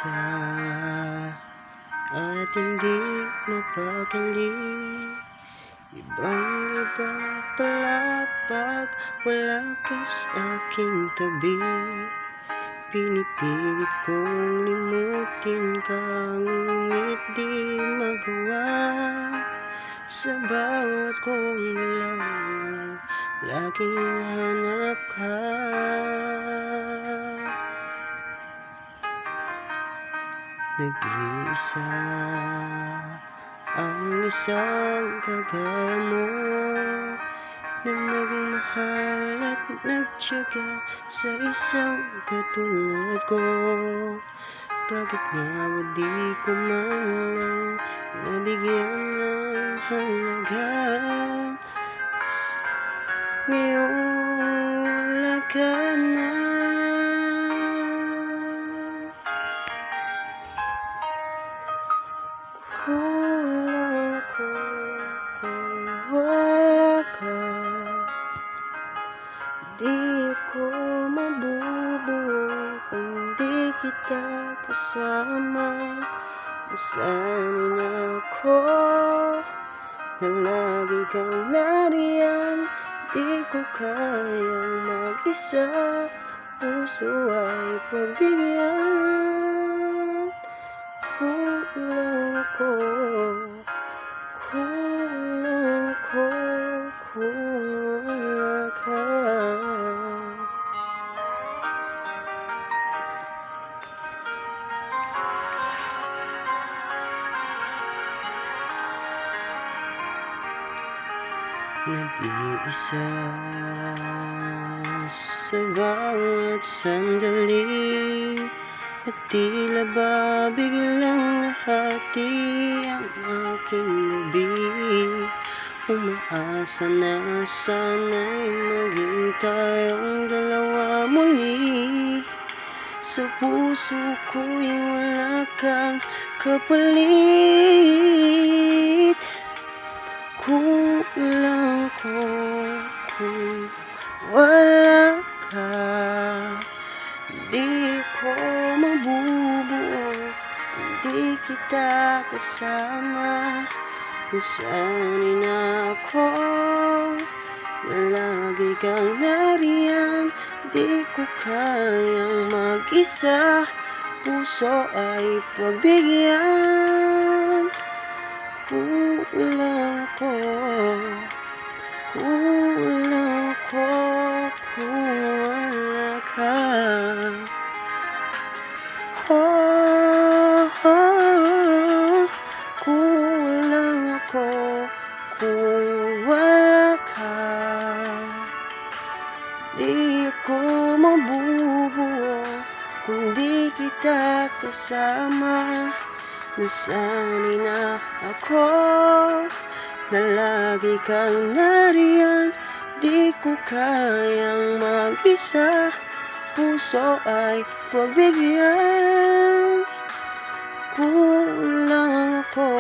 ka at hindi mapakali. Ibang-iba pala pag wala ka sa aking tabi. Pinipilit kong limutin ka, ngunit di magawa. Sa bawat kong ilaw, laging hanap ka. Nag-iisa ang isang kagaya mo, na nagmahal at nagtiyaga sa isang katulad ko. Bakit nga ba di ko man lang nabigyan ng halaga? Ngayong wala ka na, kulang ko kung wala ka. Di ko mabubuo kung di kita kasama. Nasanay na ako na lagi kang nariyan. Di ko kayang mag-isa, puso ay pagbigyan. Kulang ako kung wala ka. Nag-iisa sa bawat sandali, at tila ba biglang nahati ang aking gabi. Umaasa na sana'y maging tayong dalawa muli. Sa puso ko'y wala kang kapalit. Kulang ko kung wala ka. Di ko mabubuo kung di kita kasama. Nasanay na ako na lagi kang nariyan. Di ko kayang mag-isa, puso ay pagbigyan. Kulang ko kung wala ka. Kulang ako kung wala ka. Di ako mabubuo kung di kita kasama. Nasanay na ako na lagi kang nariyan. Di ko kayang mag-isa, puso ay pagbigyan. Kulang ako